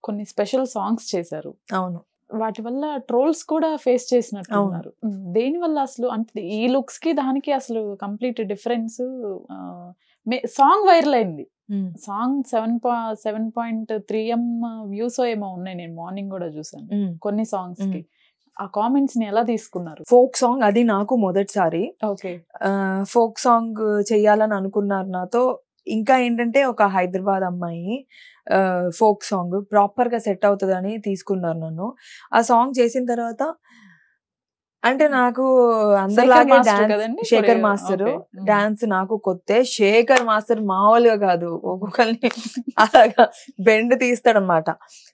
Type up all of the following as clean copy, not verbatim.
కొన్ని special songs చేశారు. అవును. వాటి వల్ల ట్రోల్స్ కూడా ఫేస్ చేసినట్టున్నారు. దేని వల్ల అసలు అంటే ఈ లుక్స్ కి దానికి అసలు కంప్లీట్ డిఫరెన్స్. సాంగ్ వైరల్ అయింది. సాంగ్ 7.3M వ్యూస్ ఏమో ఉన్నాయి. నేను మార్నింగ్ కూడా చూసాను కొన్ని సాంగ్స్ కి. ఆ కామెంట్స్ ని ఎలా తీసుకున్నారు? ఫోక్ సాంగ్ అది నాకు మొదటిసారి. ఓకే. ఫోక్ సాంగ్ చెయ్యాలని అనుకున్నారు నాతో. ఇంకా ఏంటంటే ఒక హైదరాబాద్ అమ్మాయి ఫోక్ సాంగ్ ప్రాపర్ గా సెట్ అవుతుందని తీసుకున్నారు నన్ను. ఆ సాంగ్ చేసిన తర్వాత అంటే నాకు అందరిలాగే డాన్స్, శేఖర్ మాస్టర్ డాన్స్ నాకు కొత్తే. శేఖర్ మాస్టర్ మామూలుగా కాదు, ఒక్కొక్కరిని అలాగా బెండ్ తీస్తాడనమాట.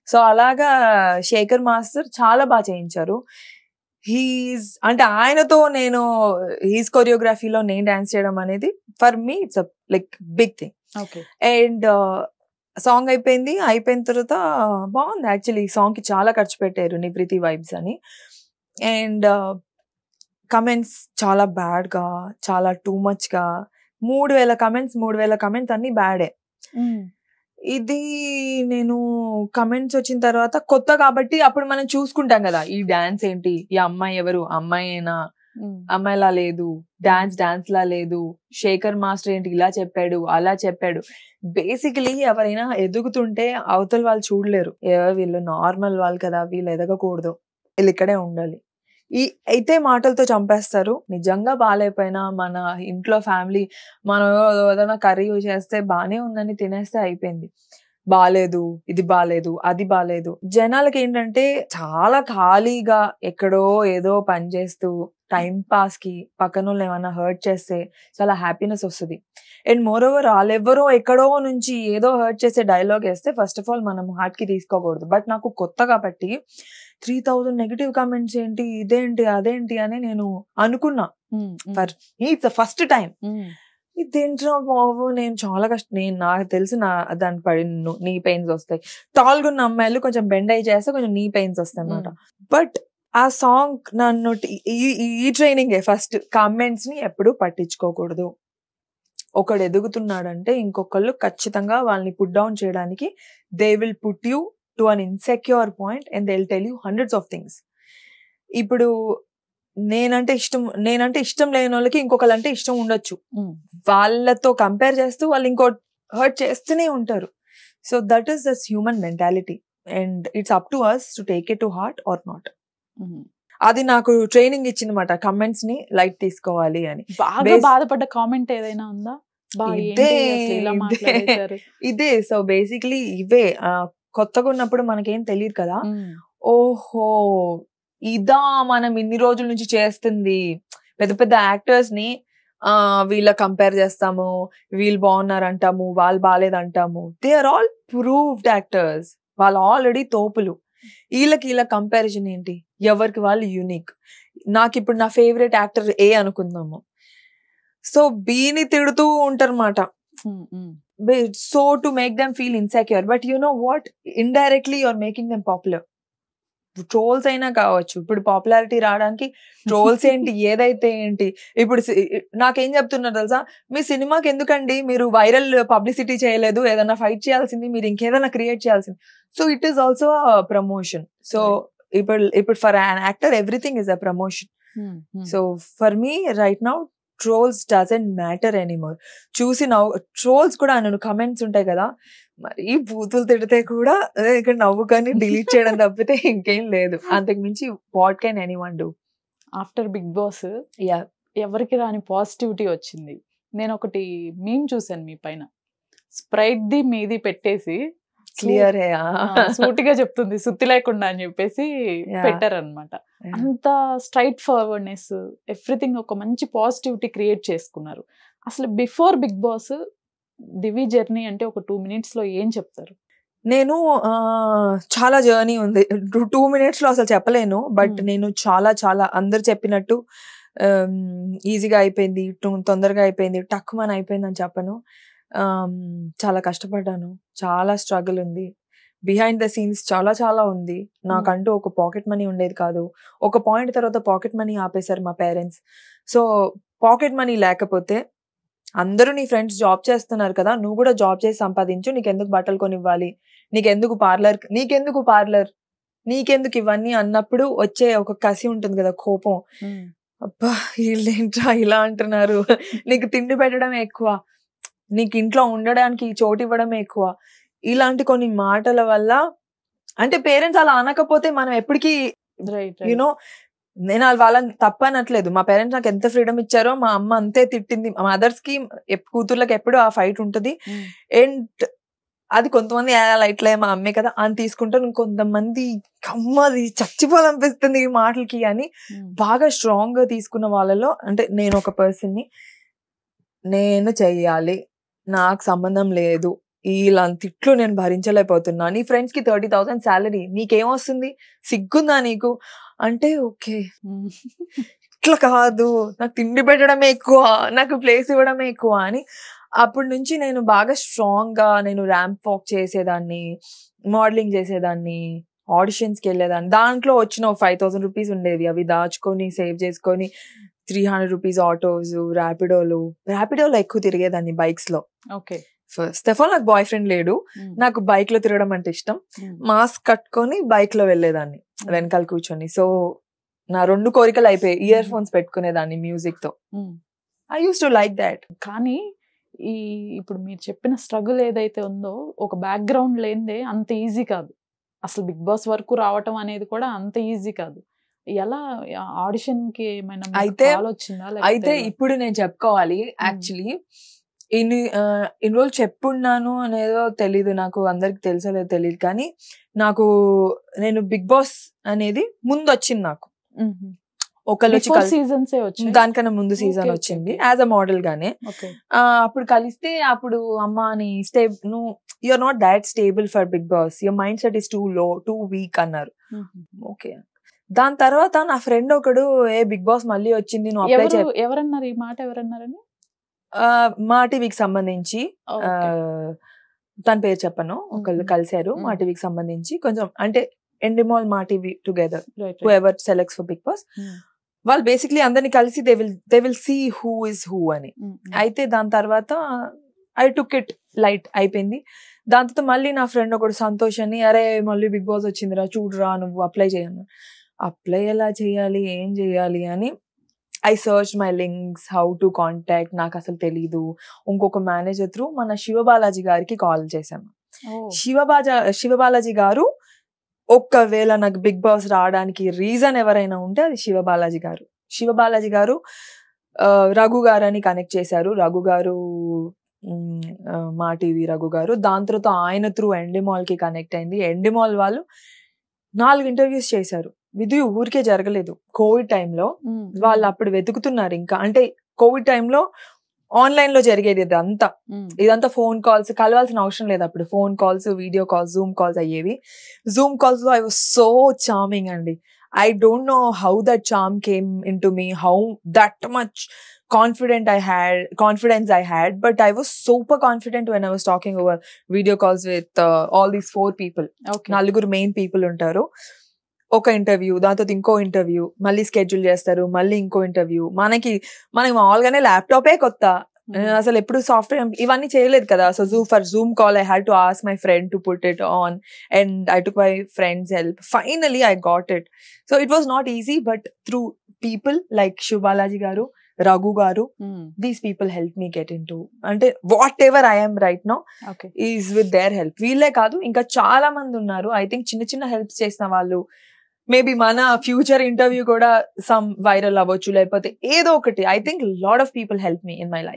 సో అలాగా శేఖర్ మాస్టర్ చాలా బాగా చేయించారు. అంటే ఆయనతో నేను హీస్ కొరియోగ్రఫీలో నేను డాన్స్ చేయడం అనేది for me it's like big thing. And song అయిపోయిన తర్వాత బాగుంది. యాక్చువల్లీ ఈ సాంగ్ కి చాలా ఖర్చు పెట్టారు నివృత్తి వైబ్స్ అని. అండ్ కమెంట్స్ చాలా బ్యాడ్ గా, చాలా టూ మచ్ గా, 3000 కమెంట్స్ అన్ని బ్యాడే. ఇది నేను కమెంట్స్ వచ్చిన తర్వాత కొత్త కాబట్టి అప్పుడు మనం చూసుకుంటాం కదా, ఈ డాన్స్ ఏంటి, ఈ అమ్మాయి ఎవరు, అమ్మాయినా, అమ్మాయిలా లేదు, డాన్స్ లా లేదు, శేఖర్ మాస్టర్ ఏంటి ఇలా చెప్పాడు అలా చెప్పాడు. బేసికలీ ఎవరైనా ఎదుగుతుంటే అవతల వాళ్ళు చూడలేరు, వీళ్ళు నార్మల్ వాళ్ళు కదా, వీళ్ళు ఎదగకూడదు, వీళ్ళు ఇక్కడే ఉండాలి. అయితే మాటలతో చంపేస్తారు. నిజంగా బాగాలేకపోయినా మన ఇంట్లో ఫ్యామిలీ మనం ఏదైనా కర్రీ చేస్తే బానే ఉందని తినేస్తే అయిపోయింది. బాలేదు, ఇది బాలేదు, అది బాలేదు. జనాలకి ఏంటంటే చాలా ఖాళీగా ఎక్కడో ఏదో పని చేస్తూ టైం పాస్ కి పక్కన వాళ్ళు ఏమైనా హర్ట్ చేస్తే చాలా హ్యాపీనెస్ వస్తుంది. అండ్ మోర్ ఓవర్ వాళ్ళెవరో ఎక్కడో నుంచి ఏదో హర్ట్ చేసే డైలాగ్ వేస్తే ఫస్ట్ ఆఫ్ ఆల్ మనం హార్ట్ కి తీసుకోకూడదు. బట్ నాకు కొత్త కాబట్టి 3000 నెగిటివ్ కామెంట్స్ ఏంటి, ఇదేంటి అదేంటి అని నేను అనుకున్నా. For me it's first time. ఇదేంట్రా బాబు, నేను చాలా కష్టం, నాకు తెలిసి దానికి పడి నీ పెయిన్స్ వస్తాయి. టాల్గా ఉన్న అమ్మాయిలు కొంచెం బెండ్ అయి చేస్తే కొంచెం నీ పెయిన్స్ వస్తాయి అన్నమాట. బట్ ఆ సాంగ్ నన్ను ఈ ట్రైనింగ్ ఫస్ట్ కామెంట్స్ ని ఎప్పుడు పట్టించుకోకూడదు. ఒకడు ఎదుగుతున్నాడంటే ఇంకొకళ్ళు ఖచ్చితంగా వాళ్ళని పుట్ డౌన్ చేయడానికి they will put you to an insecure point and they will tell you hundreds of things. ఇప్పుడు నేనంటే ఇష్టం లేని వాళ్ళకి ఇంకొకళ్ళంటే ఇష్టం ఉండొచ్చు. వాళ్ళతో కంపేర్ చేస్తూ వాళ్ళు ఇంకో హర్ట్ చేస్తూనే ఉంటారు. So that is this human mentality and it's up to us to take it to heart or not. అది నాకు ట్రైనింగ్ ఇచ్చిందన్నమాట, కమెంట్స్ ని లైట్ తీసుకోవాలి అని. బాగా బాధపడ్డ కామెంట్ ఏదైనా ఉందా? ఇదే. సో బేసిక్లీ ఇవే. కొత్తగా ఉన్నప్పుడు మనకేం తెలియదు కదా, ఓహో ఇదా మనం ఇన్ని రోజుల నుంచి చేస్తుంది. పెద్ద పెద్ద యాక్టర్స్ ని వీళ్ళ కంపేర్ చేస్తాము, వీళ్ళు బాగున్నారు అంటాము, వాళ్ళు బాగాలేదంటాము. They are all proved actors, వాళ్ళు ఆల్రెడీ తోపులు. వీళ్ళ కంపారిజన్ ఏంటి? ఎవరికి వాళ్ళు యూనిక్. నాకు ఇప్పుడు నా ఫేవరెట్ యాక్టర్ ఏ అనుకుందాము, సో బీని తిడుతూ ఉంటారన్నమాట. So to make them feel insecure. But you know what, indirectly you are making them popular. Trolls అయినా కావచ్చు, ఇప్పుడు పాపులారిటీ రావడానికి ట్రోల్స్ ఏంటి, ఏదైతే ఏంటి. ఇప్పుడు నాకేం చెప్తున్నారు తెలుసా, మీ సినిమాకి ఎందుకండి మీరు వైరల్ పబ్లిసిటీ చేయలేదు, ఏదైనా ఫైట్ చేయాల్సింది, మీరు ఇంకేదైనా క్రియేట్ చేయాల్సింది. So it is also promotion. So ఇప్పుడు for an actor everything is a promotion. So for me right now trolls doesn't matter anymore. చూసి ట్రోల్స్ కూడా కమెంట్స్ ఉంటాయి కదా, మరి బూతులు తిడితే కూడా ఇక్కడ నవ్వుకొని డిలీట్ చేయడం తప్పితే ఇంకేం లేదు. అంతకు మించి what can anyone do. After Bigg Boss ఎవరికి రాని పాజిటివిటీ వచ్చింది. నేను ఒకటి మీమ్ చూసాను మీ పైన, స్ప్రైట్ ది మీది పెట్టేసి క్లియర్ సూటిగా చెప్తుంది సుత్తి లేకుండా అని చెప్పేసి పెట్టారనమాట. అంత స్ట్రైట్ ఫార్వర్డ్నెస్, ఎవ్రీథింగ్ ఒక మంచి పాజిటివిటీ క్రియేట్ చేసుకున్నారు. అసలు బిఫోర్ బిగ్ బాస్ దివి జర్నీ అంటే ఒక 2 minutes లో ఏం చెప్తారు? నేను చాలా జర్నీ ఉంది, 2 minutes లో అసలు చెప్పలేను. బట్ నేను చాలా చాలా అందరు చెప్పినట్టు ఈజీగా అయిపోయింది, తొందరగా అయిపోయింది, టక్కుమని అయిపోయింది అని చెప్పను. చాలా కష్టపడ్డాను, చాలా స్ట్రగుల్ ఉంది, బిహైండ్ ద సీన్స్ చాలా చాలా ఉంది. నాకంటూ ఒక పాకెట్ మనీ ఉండేది కాదు. ఒక పాయింట్ తర్వాత పాకెట్ మనీ ఆపేశారు మా పేరెంట్స్. సో పాకెట్ మనీ లేకపోతే అందరూ నీ ఫ్రెండ్స్ జాబ్ చేస్తున్నారు కదా, నువ్వు కూడా జాబ్ చేసి సంపాదించు, నీకెందుకు బట్టలు కొనివ్వాలి, నీకెందుకు పార్లర్, నీకెందుకు ఇవన్నీ అన్నప్పుడు వచ్చే ఒక కసి ఉంటుంది కదా, కోపం. అబ్బా వీళ్ళేంట్రా ఇలా అంటున్నారు, నీకు తిండి పెట్టడమే ఎక్కువ, నీకు ఇంట్లో ఉండడానికి చోటు ఇవ్వడమే ఎక్కువ, ఇలాంటి కొన్ని మాటల వల్ల, అంటే పేరెంట్స్ అలా అనకపోతే మనం ఎప్పటికీ యూనో, నేను వాళ్ళని తప్పనట్లేదు, మా పేరెంట్స్ నాకు ఎంత ఫ్రీడమ్ ఇచ్చారో మా అమ్మ అంతే తిట్టింది. మదర్స్ కి కూతుర్లకు ఎప్పుడు ఆ ఫైట్ ఉంటది. అండ్ అది కొంతమంది లైట్లే మా అమ్మే కదా అని తీసుకుంటారు, ఇంకొంతమంది కమ్మది చచ్చిపోవాలనిపిస్తుంది ఈ మాటలకి అని బాగా స్ట్రాంగ్ గా తీసుకున్న వాళ్ళలో అంటే నేను ఒక పర్సన్ ని. నేను చెయ్యాలి, నాకు సంబంధం లేదు, ఇలాంటి తిట్లు నేను భరించలేకపోతున్నా, నీ ఫ్రెండ్స్ కి 30,000 శాలరీ, నీకేమొస్తుంది, సిగ్గుందా నీకు అంటే ఓకే ఇట్లా కాదు, నాకు తిండి పెట్టడమే ఎక్కువ, నాకు ప్లేస్ ఇవ్వడమే ఎక్కువ అని అప్పటి నుంచి నేను బాగా స్ట్రాంగ్ గా నేను ర్యాంప్ వాక్ చేసేదాన్ని, మోడలింగ్ చేసేదాన్ని, ఆడిషన్స్ కి వెళ్ళేదాన్ని. దాంట్లో వచ్చిన 5,000 రూపీస్ ఉండేవి, అవి దాచుకొని సేవ్ చేసుకొని 300 రూపీస్ ఆటోస్, ర్యాపిడోలో ఎక్కువ తిరిగేదాన్ని బైక్స్ లో. ఫస్ట్ ఆఫ్ ఆల్ నాకు బాయ్ ఫ్రెండ్ లేడు, నాకు బైక్ లో తిరగడం అంటే ఇష్టం, మాస్క్ కట్టుకొని బైక్ లో వెళ్ళేదాన్ని వెనకాల కూర్చొని. సో నా 2 కోరికలు అయిపోయి ఇయర్ ఫోన్స్ పెట్టుకునేదాన్ని మ్యూజిక్ తో. I use to like that. కానీ ఇప్పుడు మీరు చెప్పిన స్ట్రగుల్ ఏదైతే ఉందో ఒక బ్యాక్గ్రౌండ్ లేనిదే అంత ఈజీ కాదు, అసలు బిగ్ బాస్ వరకు రావటం అనేది కూడా అంత ఈజీ కాదు. ఎలా ఆడిషన్ కి ఏమైనా అయితే ఇప్పుడు నేను చెప్పుకోవాలి, యాక్చువల్లీ ఇన్ని రోజులు చెప్పున్నాను అనేదో తెలీదు నాకు, అందరికి తెలుసో తెలియదు, కానీ నేను బిగ్ బాస్ అనేది ముందు వచ్చింది నాకు. దానికన్నా ముందు సీజన్ వచ్చింది యాజ్ అ మోడల్ గానే. అప్పుడు కలిస్తే అప్పుడు అమ్మ నీ you're not that stable for Bigg Boss, your mind set is too low, too weak అన్నారు. ఓకే, దాని తర్వాత నా ఫ్రెండ్ ఒకడు బిగ్ బాస్ మళ్ళీ వచ్చింది, నువ్వు అప్లై చేయ. ఎవరన్నారు ఈ మాట, ఎవరన్నారని? మా టీవీకి సంబంధించి తన పేరు చెప్పను, ఒకళ్ళు కలిశారు మా టీవీకి సంబంధించి, కొంచెం అంటే Endemol Maa TV together, whoever selects for Bigg Boss, వాళ్ళు బేసిక్లీ అందరినీ కలిసి they will see who is who అని. అయితే దాని తర్వాత ఐ టుక్ ఇట్ లైట్ అయిపోయింది. దాంతో మళ్ళీ నా ఫ్రెండ్ ఒకడు సంతోష్ అని, అరే మళ్ళీ బిగ్ బాస్ వచ్చిందిరా చూడరా నువ్వు అప్లై చేయను. అప్లై ఎలా చేయాలి, ఏం చేయాలి అని I search my links, how to contact, నాకు అసలు తెలీదు. ఇంకొక మేనేజర్ త్రూ మన శివబాలాజీ గారికి కాల్ చేశాను. శివబాలాజీ గారు ఒక్కవేళ నాకు బిగ్ బాస్ రావడానికి రీజన్ ఎవరైనా ఉంటే అది శివబాలాజీ గారు రఘు గారు అని కనెక్ట్ చేశారు. రఘు గారు మా టీవీ రఘు గారు, దాని తర్వాత ఆయన త్రూ ఎండిమాల్ కి కనెక్ట్ అయింది. ఎండిమాల్ వాళ్ళు 4 ఇంటర్వ్యూస్ చేశారు. ఇది ఊరికే జరగలేదు, కోవిడ్ టైంలో వాళ్ళు అప్పుడు వెతుకుతున్నారు. ఇంకా అంటే కోవిడ్ టైంలో ఆన్లైన్ లో జరిగేది ఇదంతా ఫోన్ కాల్స్, కలవాల్సిన అవసరం లేదు అప్పుడు. Phone calls, video calls, Zoom calls అయ్యేవి. జూమ్ కాల్స్ లో ఐ వాజ్ సో చార్మింగ్ అండి. I don't know how that charm came into me, how that much confidence I had, but I was super confident when I was talking over video calls with all these 4 people. Okay. 4 main people ఉంటారు. ఒక interview, దాంతో ఇంకో interview, మళ్ళీ schedule చేస్తారు, మళ్ళీ ఇంకో interview. మనకి మామూలుగానే ల్యాప్టాపే కొత్త, అసలు ఎప్పుడు సాఫ్ట్వేర్ ఇవన్నీ చేయలేదు కదా. So for Zoom call I had to ask my friend to put it on and I took my friend's help. Finally I got it. So it was not easy, but through people like Shivbalaji garu, Raghu garu, these people helped me get into, ante whatever I am right now is with their help. వీళ్ళే కాదు ఇంకా చాలా మంది ఉన్నారు. I think చిన్న helps చేసిన వాళ్ళు, maybe మన ఫ్యూచర్ ఇంటర్వ్యూ కూడా సమ్ వైరల్ అవ్వచ్చు, లేకపోతే ఏదో ఒకటి. I think a lot of people helped me in my life.